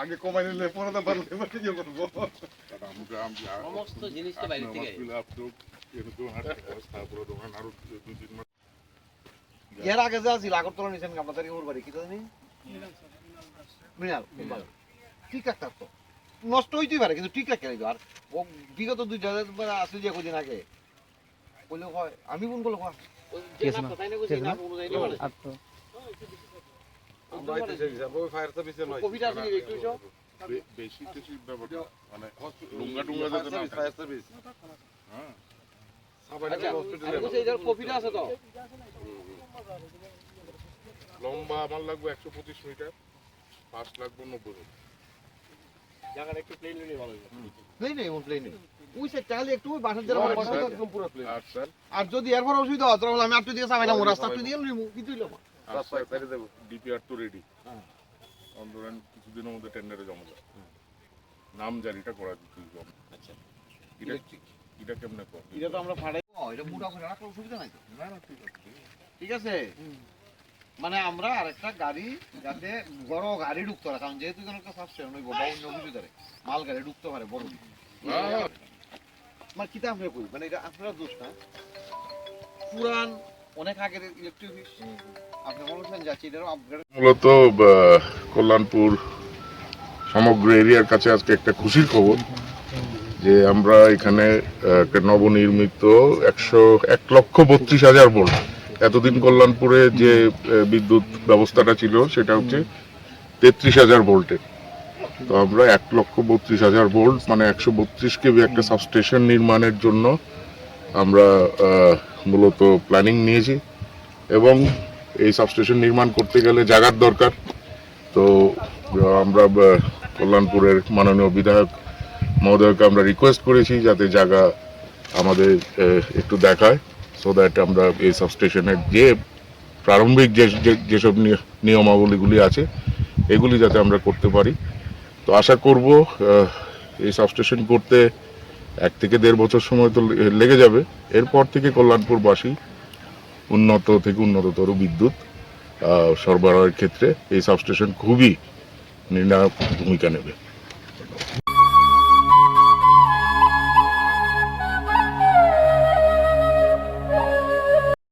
আগে কমাই নিলে পরে তো পারলে কি করবো সমস্ত জিনিসটা বাইরে থেকে এর আগে যা ছিল আগরতলা নিছেন আপনাদের ওর বাড়ি কি জানি মৃণাল ঠিক একটা তো নষ্ট হইতেই পারে কিন্তু ঠিক রাখতে আর ও বিগত 2000 আসলে যে কদিন আগে বলে হয় আমি কোন বলে হয় আমরা আইতেছি যাব ফায়ার সার্ভিসে নয় কোভিড আসলে একটু বেশি কিছু ব্যাপার না মানে লুঙ্গা টুঙ্গা যেতে না ফায়ার সার্ভিস হ্যাঁ সাবাইটা হসপিটালে আচ্ছা এটার কোভিড আছে তো লম্বা আমার লাগবে 125 মিটার পাস লাগবে 90 মিটার জায়গাটা একটু প্লেন হলে ভালো হবে প্লেন নেই প্লেন নেই ওই সে চালে একটু বাসার জন্য একদম পুরো প্লেন আচ্ছা আর যদি এরপর অসুবিধা হয় তাহলে আমি আপনি দিয়ে সামাইলাম রাস্তা আপনি দিয়ে নিমু কি তুইলো রাস্তা ছেড়ে দেব ডিপিআর তো রেডি হ্যাঁ অন্তরেন কিছুদিনের মধ্যে টেন্ডারে জমা যাবে নাম জারিটা করা দিতে হবে আচ্ছা এটা কেমনে কর এটা তো আমরা ফাড়াই এটা মোটা করে রাখলে অসুবিধা নাই তো না না ঠিক আছে মানে আমরা আরেকটা গাড়ি যাতে বড় গাড়ি ঢুকতে পারে কারণ যেহেতু কোনো একটা সাবস্টেশন ওই বড় অন্য কিছু ধরে মাল গাড়ি ঢুকতে পারে বড় মানে কিতা আমরা কই মানে এটা আপনারা দোষ না পুরান অনেক আগের ইলেকট্রিক আপনি বলছেন যাচ্ছি এটারও আপগ্রেড মূলত কল্যাণপুর সমগ্র এরিয়ার কাছে আজকে একটা খুশির খবর যে আমরা এখানে একটা নবনির্মিত 1,32,000 ভোল্ট এতদিন কল্যাণপুরে যে বিদ্যুৎ ব্যবস্থাটা ছিল সেটা হচ্ছে 33,000 ভোল্টের তো আমরা 1,32,000 ভোল্ট মানে 132 কেভি একটা সাবস্টেশন নির্মাণের জন্য আমরা মূলত প্ল্যানিং নিয়েছি এবং এই সাবস্টেশন নির্মাণ করতে গেলে জায়গার দরকার তো আমরা কল্যাণপুরের মাননীয় বিধায়ক মহোদয়কে আমরা রিকোয়েস্ট করেছি যাতে জায়গা আমাদের একটু দেখায় সো দ্যাট আমরা এই সাবস্টেশনের যে প্রারম্ভিক যেসব নিয়মাবলীগুলি আছে এগুলি যাতে আমরা করতে পারি তো আশা করব এই সাবস্টেশন করতে 1 থেকে 1.5 বছর সময় তো লেগে যাবে এরপর থেকে কল্যাণপুরবাসী উন্নত থেকে উন্নততর বিদ্যুৎ সরবরাহের ক্ষেত্রে এই সাবস্টেশন খুবই নির্ণায়ক ভূমিকা নেবে